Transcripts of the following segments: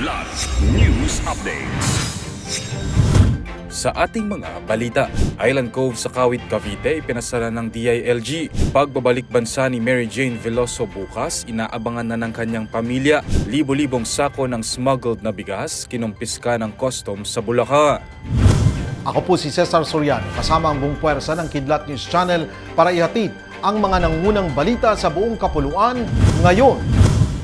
Kidlat News Updates. Sa ating mga balita, Island Cove sa Kawit, Cavite ipinasara ng DILG. Pagbabalik bansa ni Mary Jane Veloso bukas, inaabangan na ng kanyang pamilya. Libo-libong sako ng smuggled na bigas kinumpiska ng customs sa Bulacan. Ako po si Cesar Soriano, kasama ang buong puwersa ng Kidlat News Channel para ihatid ang mga nangunang balita sa buong kapuluan ngayon.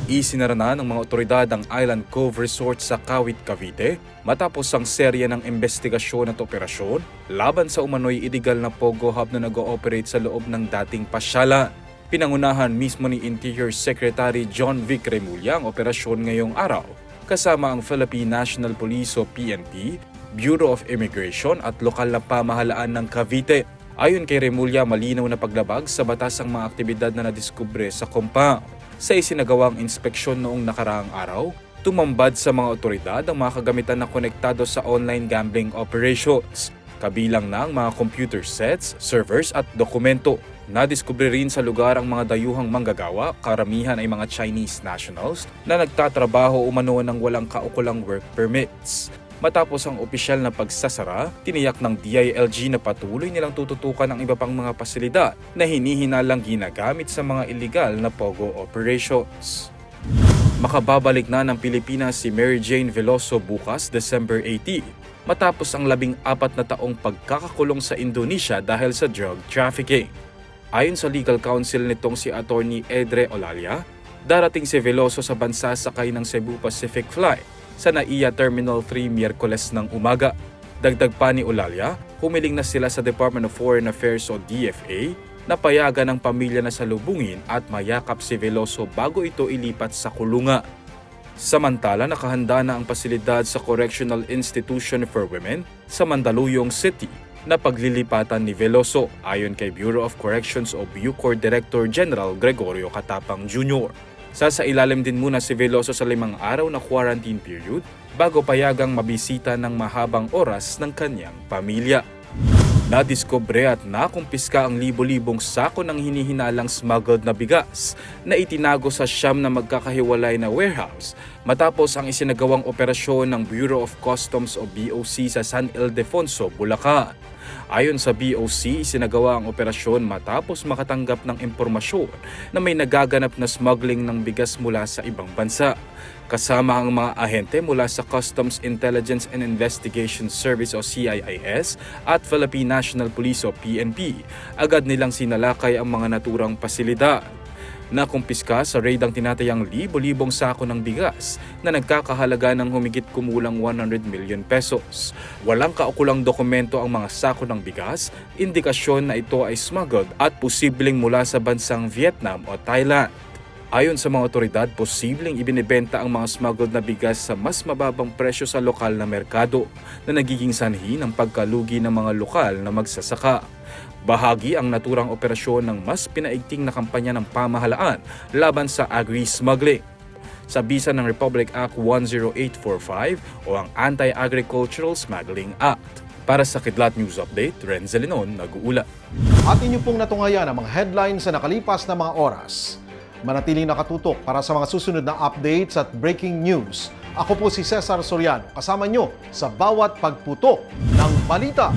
Isinara na ng mga otoridad ang Island Cove Resort sa Kawit, Cavite matapos ang serye ng investigasyon at operasyon laban sa umano'y illegal na Pogo Hub na nag-ooperate sa loob ng dating pasyalan. Pinangunahan mismo ni Interior Secretary John Vic Remulla ang operasyon ngayong araw, kasama ang Philippine National Police o PNP, Bureau of Immigration at lokal na pamahalaan ng Cavite. Ayon kay Remulla, malinaw na paglabag sa batas ang mga aktibidad na nadiskubre sa compound. Sa isinagawang inspeksyon noong nakaraang araw, tumambad sa mga otoridad ang mga kagamitan na konektado sa online gambling operations, kabilang na ang mga computer sets, servers at dokumento. Nadiskubre rin sa lugar ang mga dayuhang manggagawa, karamihan ay mga Chinese nationals na nagtatrabaho umano ng walang kaukulang work permits. Matapos ang opisyal na pagsasara, tiniyak ng DILG na patuloy nilang tututukan ang iba pang mga pasilidad na hinihinalang ginagamit sa mga illegal na Pogo operations. Makababalik na ng Pilipinas si Mary Jane Veloso bukas, December 18, matapos ang 14 na taong pagkakakulong sa Indonesia dahil sa drug trafficking. Ayon sa legal counsel nitong si Attorney Edre Olalia, darating si Veloso sa bansa sakay ng Cebu Pacific Flight sa NAIA Terminal 3 Miyerkules ng umaga. Dagdag pa ni Olalia, humiling na sila sa Department of Foreign Affairs o DFA na payagan ng pamilya na salubungin at mayakap si Veloso bago ito ilipat sa kulungan. Samantala, nakahanda na ang pasilidad sa Correctional Institution for Women sa Mandaluyong City na paglilipatan ni Veloso, ayon kay Bureau of Corrections o Bucor Director General Gregorio Catapang Jr. Sasailalim din muna si Veloso sa 5 araw na quarantine period bago payagang mabisita ng mahabang oras ng kanyang pamilya. Nadiskubre at nakumpiska ang libo-libong sako ng hinihinalang smuggled na bigas na itinago sa siyam na magkakahiwalay na warehouse matapos ang isinagawang operasyon ng Bureau of Customs o BOC sa San Ildefonso, Bulacan. Ayon sa BOC, isinagawa ang operasyon matapos makatanggap ng impormasyon na may nagaganap na smuggling ng bigas mula sa ibang bansa. Kasama ang mga ahente mula sa Customs Intelligence and Investigation Service o CIIS at Philippine National Police o PNP. Agad nilang sinalakay ang mga naturang pasilidad. Nakumpiska sa raid ang tinatayang libo-libong sako ng bigas na nagkakahalaga ng humigit kumulang 100 million pesos. Walang kaukulang dokumento ang mga sako ng bigas, indikasyon na ito ay smuggled at posibleng mula sa bansang Vietnam o Thailand. Ayon sa mga otoridad, posibleng ibinebenta ang mga smuggled na bigas sa mas mababang presyo sa lokal na merkado na nagiging sanhi ng pagkalugi ng mga lokal na magsasaka. Bahagi ang naturang operasyon ng mas pinaigting na kampanya ng pamahalaan laban sa agri-smuggling. Sa bisa ng Republic Act 10845 o ang Anti-Agricultural Smuggling Act. Para sa Kidlat News Update, Renzo Lenon, nag-uula. At inyo pong natungayan ang mga headlines sa nakalipas na mga oras. Manatiling nakatutok para sa mga susunod na updates at breaking news. Ako po si Cesar Soriano, kasama nyo sa bawat pagputok ng balita.